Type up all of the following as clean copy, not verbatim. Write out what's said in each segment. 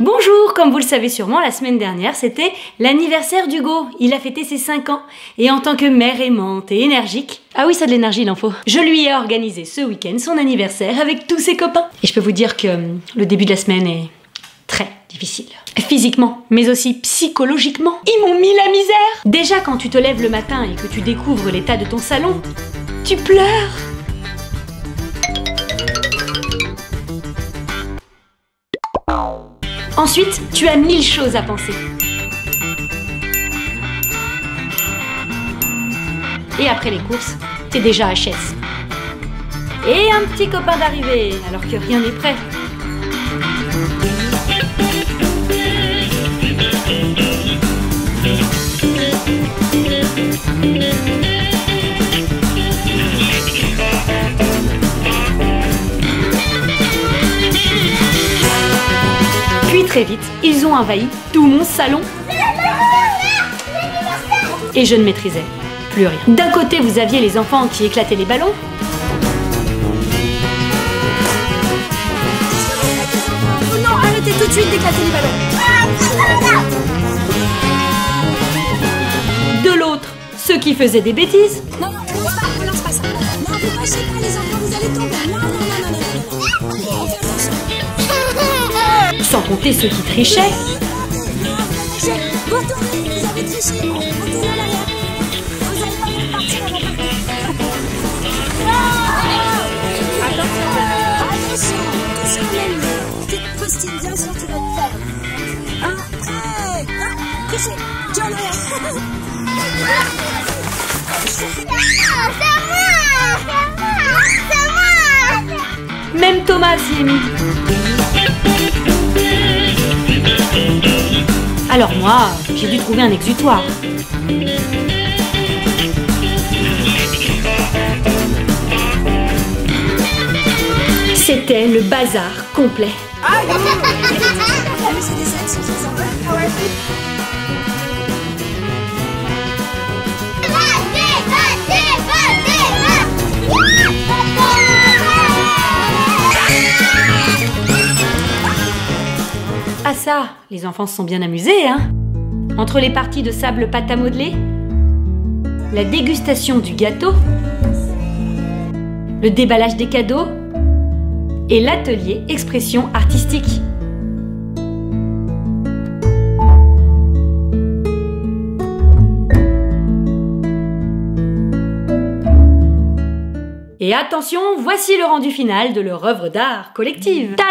Bonjour, comme vous le savez sûrement, la semaine dernière, c'était l'anniversaire d'Hugo. Il a fêté ses 5 ans. Et en tant que mère aimante et énergique, ah oui, ça a de l'énergie, il en faut, je lui ai organisé ce week-end son anniversaire avec tous ses copains. Et je peux vous dire que le début de la semaine est très difficile. Physiquement, mais aussi psychologiquement. Ils m'ont mis la misère. Déjà, quand tu te lèves le matin et que tu découvres l'état de ton salon, tu pleures. Ensuite, tu as 1000 choses à penser. Et après les courses, t'es déjà HS. Et un petit copain d'arrivée, alors que rien n'est prêt. Puis très vite, ils ont envahi tout mon salon. Et je ne maîtrisais plus rien. D'un côté, vous aviez les enfants qui éclataient les ballons. Oh non, arrêtez tout de suite d'éclater les ballons. De l'autre, ceux qui faisaient des bêtises. Non, non, ne lance pas ça. Non, vous lâchez pas les enfants, vous allez tomber. Non, non, non, non, non, non, non. Sans compter ceux qui trichaient. Vous retournez, vous avez triché. Retournez en arrière. Vous allez pas bien partir avant de Attention, attention même. Petite postine, bien sûr, tu vas te faire. Prêt. Trichez. Tu en arrière. Même Thomas s'y est mis. Alors moi, j'ai dû trouver un exutoire. C'était le bazar complet. Ah ça, les enfants se sont bien amusés, hein. Entre les parties de sable pâte à modeler, la dégustation du gâteau, le déballage des cadeaux et l'atelier expression artistique. Et attention, voici le rendu final de leur œuvre d'art collective. Tada!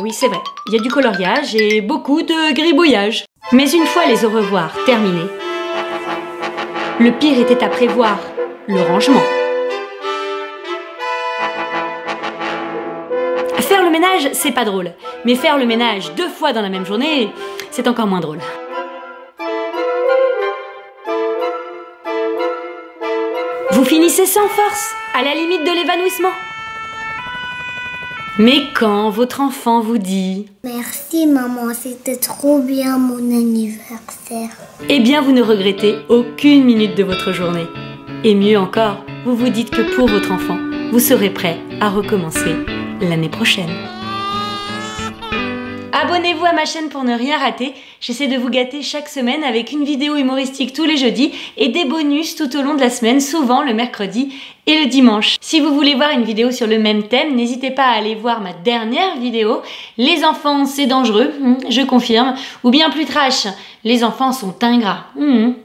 Oui, c'est vrai, il y a du coloriage et beaucoup de gribouillage. Mais une fois les au revoir terminés, le pire était à prévoir, le rangement. Faire le ménage, c'est pas drôle. Mais faire le ménage 2 fois dans la même journée, c'est encore moins drôle. Vous finissez sans force, à la limite de l'évanouissement. Mais quand votre enfant vous dit « Merci maman, c'était trop bien mon anniversaire », eh bien vous ne regrettez aucune minute de votre journée. Et mieux encore, vous vous dites que pour votre enfant, vous serez prêt à recommencer l'année prochaine. Abonnez-vous à ma chaîne pour ne rien rater. J'essaie de vous gâter chaque semaine avec une vidéo humoristique tous les jeudis et des bonus tout au long de la semaine, souvent le mercredi et le dimanche. Si vous voulez voir une vidéo sur le même thème, n'hésitez pas à aller voir ma dernière vidéo. Les enfants, c'est dangereux, je confirme. Ou bien plus trash, les enfants sont ingrats,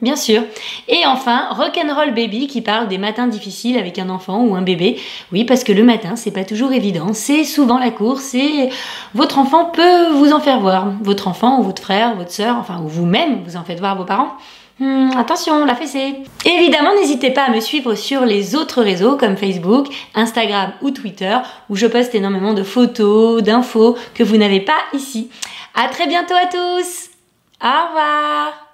bien sûr. Et enfin, Rock'n'Roll Baby qui parle des matins difficiles avec un enfant ou un bébé. Oui, parce que le matin, c'est pas toujours évident. C'est souvent la course et votre enfant peut vous en faire voir. Votre enfant ou votre frère, votre sœur, enfin, ou vous-même, vous en faites voir vos parents. Attention, la fessée. Évidemment, n'hésitez pas à me suivre sur les autres réseaux comme Facebook, Instagram ou Twitter où je poste énormément de photos, d'infos que vous n'avez pas ici. À très bientôt à tous. Au revoir.